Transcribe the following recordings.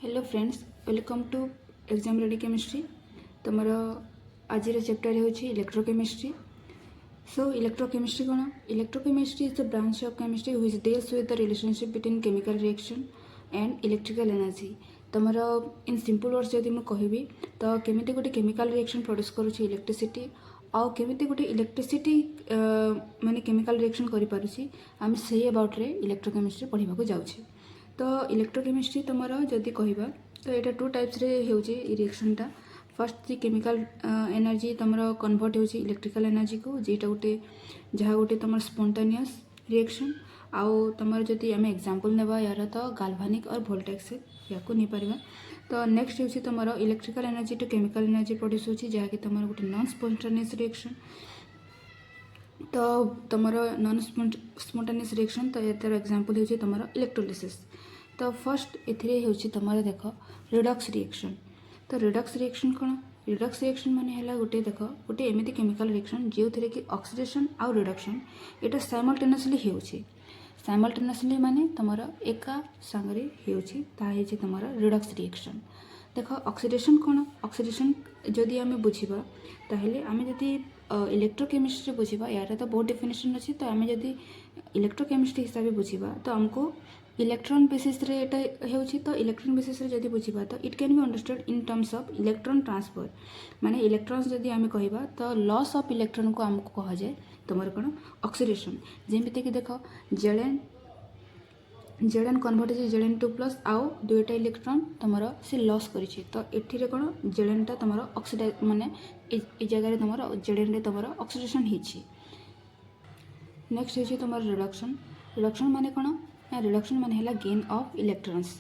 Hello friends, welcome to exam ready chemistry. तुम आज chapter होची इलेक्ट्रोकेमिस्ट्री। सो इलेक्ट्रोकेमिस्ट्री कौन? Electrochemistry is the branch of chemistry which deals with the relationship between chemical reaction and electrical energy. तुम in simple words जदि मुझे कहबी तो केमिति गोटे केमिकल रिएक्शन प्रोड्यूस करुच्ची इलेक्ट्रिसिटी आउ केमिति गोटे इलेक्ट्रिसिटी माने केमिकल रिएक्शन करि पारुची आम से अबाउट रे इलेक्ट्रोकेमिस्ट्री पढ़ा को जाउछी। तो इलेक्ट्रोकेमिस्ट्री तुम जदि कहबा तो यहाँ टू टाइप्स रे होउची रिएक्शनटा। फर्स्ट केमिकल एनर्जी तुम कन्वर्ट होउची इलेक्ट्रिकल एनर्जी को, जेटा गोटे जहाँ गोटे तुम स्पॉन्टेनियस रिएक्शन। आउ तुम जदि आम एग्जांपल नेबा यार तो गाल्वानिक और वोल्टेक्स से या को नहीं पारिबा। तो नेक्स्ट होउची तुम electrical energy to chemical energy produce होउची जहाँकि तुम गोटे नॉन स्पॉन्टेनियस रिएक्शन। तो तुम नॉन स्पॉन्टेनियस रिएक्शन तो यार एग्जांपल होउची तुम इलेक्ट्रोलिसिस। तो फर्स्ट एथिरे होउची तुमर देख रिडक्स रिएक्शन। तो रिडक्स रिएक्शन कौन? रिडक्स रिएक्शन माने हैला गोटे देख गोटे एमिति केमिकल रिएक्शन जो थे कि ऑक्सीडेशन आउ रिडक्शन एटा साइमल्टेनियसली होउची। साइमल्टेनियसली माने तुमर एका संगरे होउची ता हेची तुमर रिडक्स रिएक्शन। देख ऑक्सीडेशन कौन? ऑक्सीडेशन जदि आमे बुझिबा ताहेले आमे जदि इलेक्ट्रोकेमिस्ट्री बुझिबा यार तो बहुत डेफिनेशन अच्छी। तो आमे जदि इलेक्ट्रोकेमिस्ट्री हिसाब से बुझिबा तो हमको इलेक्ट्रॉन बेसिस रे एटा हेउची। तो इलेक्ट्रॉन बेसिस रे जदि बुझिबा तो it can be understood in terms of electron transfer. माने इलेक्ट्रॉन्स जदि आमे कहिबा तो लॉस ऑफ इलेक्ट्रॉन को हमको कहा जाए तुमर कोन ऑक्सीडेशन। जेमिति कि देखो जेड कन्वर्ट है Zn2+ आउ दुईटा इलेक्ट्रॉन तुमर से लॉस करिछि। तो एठिरे कोन Zn टा तुमर ऑक्सीडाइज माने ए जगह रे तुमर Zn रे तुमर ऑक्सीडेशन हिछि। नेक्स्ट है तुमर रिडक्शन। रिडक्शन माने कोन? रिडक्शन माने हैला गेन ऑफ इलेक्ट्रॉन्स।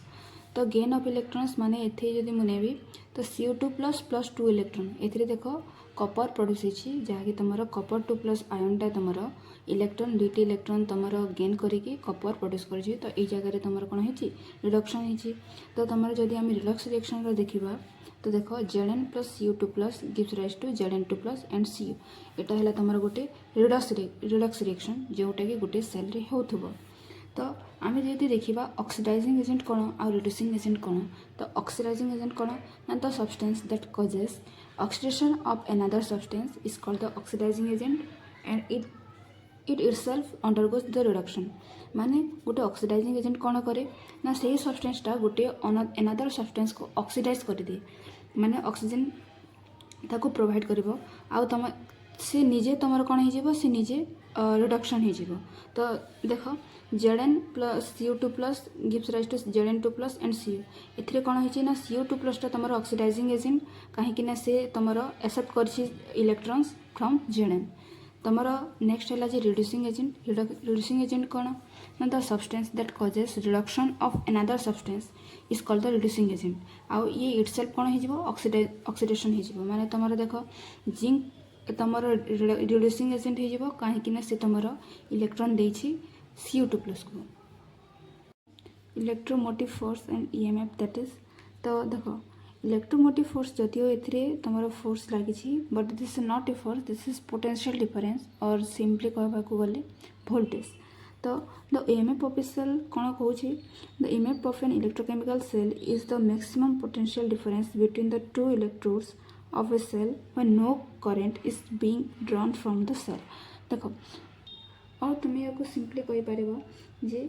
तो गेन ऑफ इलेक्ट्रॉन्स माने एथे जदि मुनेबी तो Cu2+ + 2 इलेक्ट्रॉन एथिरे देखो कॉपर प्रोड्यूस होछि जहाँकि तुमर कॉपर 2+ आयनटा तुमर इलेक्ट्रॉन दुईटी इलेक्ट्रॉन तुमर गेन करिकी कॉपर प्रोड्यूस करिछि। तो ए जगह रे तुमर कोन हिछि रिडक्शन हिछि। तो तुमर जदि हम रिडक्स रिएक्शन रो देखिबा तो देखो Zn + Cu2+ gives rise to Zn2+ and Cu। एटा हैला तुमर गोटे रिडक्स रिएक्शन जोटा कि गोटे सेल रे होथबो। तो आम जदि देखा ऑक्सीडाइजिंग एजेंट कौन और रिड्यूसिंग एजेंट कौन? तो ऑक्सीडाइजिंग एजेंट कौन ना the substance that causes oxidation of another substance is called the oxidising agent and it itself undergoes the reduction. माने गोटे ऑक्सीडाइजिंग एजेंट कौन करे ना से सब्सटेंसटा गोटे अनदर सब्सटेंस को ऑक्सीडाइज कर दिए। माने ऑक्सीजन ताको प्रोवाइड करिवो आउ तुम से निजे तुमर कौन हो से निजे रिडक्शन हो। तो देख Zn + Cu2+ gives rise to Zn2+ and Cu। एथिरे कौन होइछि ना Cu2+ टा तुमर ऑक्सीडाइजिंग एजेंट कहीं ना से तुमर एक्सेप्ट करछि इलेक्ट्रॉन्स फ्रॉम Zn। तुमर नेक्स्ट है जे रिड्यूसिंग एजेंट। रिड्यूसिंग एजेंट कौन ना the substance that causes reduction of another substance is called the reducing agent. आउ ये इटसेल्फ कौन हो ऑक्सीडेशन हो। माने तुमर देख जिंक तुमर रिड्यूसिंग एजेंट हो कहीं से तुमर इलेक्ट्रॉन देछि Cu2+ को। Electromotive force and EMF that is. तो देखो इलेक्ट्रोमोटिव फोर्स जदियो एथिरे तुमर फोर्स लागिछि but this is not a force, this is potential difference और सिंपली कहबा को गले वोल्टेज। तो the EMF of a cell कौन कहूछि? The EMF of an electrochemical cell is the maximum potential difference between the two electrodes of a cell when no current is being drawn from the cell. देखो और तुम्हें या simply कही पार जे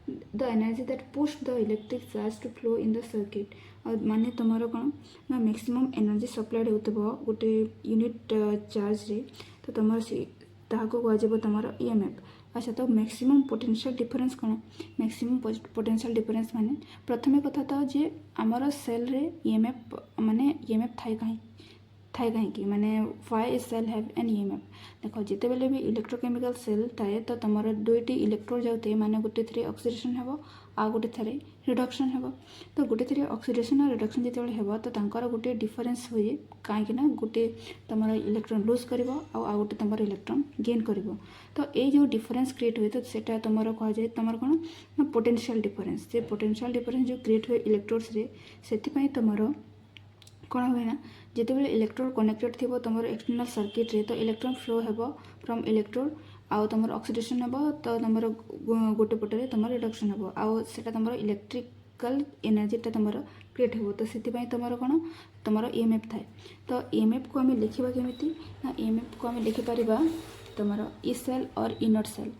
the energy that push the electric charge to flow in the circuit. और माने तुमर कौन ना मैक्सिमम एनर्जी सप्लाइड होतबो गोटे यूनिट चार्ज रे। तो तुम ताको कहजब तुमर EMF। अच्छा तो मैक्सिमम पोटेंशियल डिफरेंस कौन? मैक्सिमम पोटेंशियल डिफरेंस माने प्रथम कथा तो जे आमर सेल रे EMF माने EMF थाए कहीं माने why a cell have an EMF। देखो जिते बेले भी इलेक्ट्रोकेमिकल सेल थाए तो तुम दुईटी इलेक्ट्रोड जाते माने गोटे थ्री ऑक्सीडेशन हेबो आ गोटे थरे रिडक्शन हेबो। तो गोटे थ्री ऑक्सीडेशन और रिडक्शन जिते बेले हेबो तो तांकर गोटे डिफरेंस हुए कहीं ना गोटे तुम इलेक्ट्रॉन लूज करिवो आ गोटे तुम इलेक्ट्रॉन गेन करिवो। तो ये जो डिफरेंस क्रिएट हुए तो सेटा तुम कह जाए तुम कौन ना पोटेंशियल डिफरेंस। से पोटेंशियल डिफरेंस जो क्रिएट हुए इलेक्ट्रोड्स रे से तुम कौन हुए ना जिते बेले इलेक्ट्रोड कनेक्टेड थी तुम एक्सटर्नल सर्किट रे तो इलेक्ट्रॉन फ्लो हेबो फ्रॉम इलेक्ट्रोड आउ तुम ऑक्सीडेशन हेबो तो तुम गोटे पटे तुम रिडक्शन हेबो आउ सेटा तुम इलेक्ट्रिकल एनर्जीटा तुम क्रिएट हो तो से तुम कौन तुम ईएमएफ थाए तो ईएमएफ को आम लिखा केमी ना ईएमएफ को आम लिखिपर तुम ई सेल और इनट सेल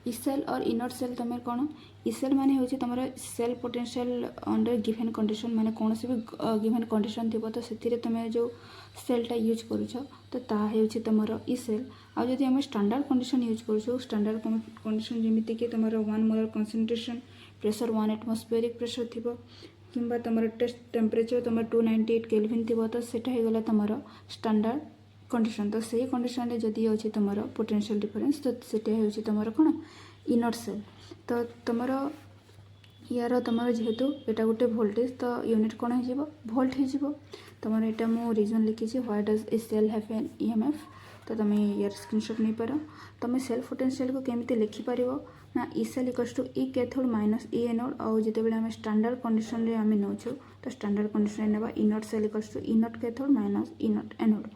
ई सेल और इनट सेल तुम कौन ई सेल माने होची तुम cell potential under given condition माने कौन से भी गिवन कंडीशन थी तो से तुम जो सेलटा यूज करुछ तो ताहा होची तुम ई सेल आ जदि आम स्टैंडर्ड कंडीशन यूज करुछ स्टैंडर्ड कंडीशन जमीती कि तुम 1 molar concentration pressure 1 atmospheric pressure थी कि तुम टेस्ट टेम्परेचर तुम 298 केल्विन थी तो सेटा हो गला तुम स्टैंडर्ड कंडीशन तो सही कंडीशन रे जदि अच्छे तुम पोटेंशियल डिफरेंस तो सेटा होची तुम कौन इनट सेल तो तुम यार तुम जेहेतु यहाँ गोटे वोल्टेज तो यूनिट कौन हो वोल्ट हो तुम यहाँ मु रीजन लिखी why does a cell have an EMF तो तुम यार स्क्रीनशॉट नहीं पार तुम सेल्फ पोटेंशियल को केमी लिखिपर ना E cell equals to E cathode minus E anode आउ जिते आम स्टैंडर्ड कंडीशन रे आम नौछु तो स्टैंडर्ड कंडीशन ने E naught cell equals to E naught cathode minus E naught anode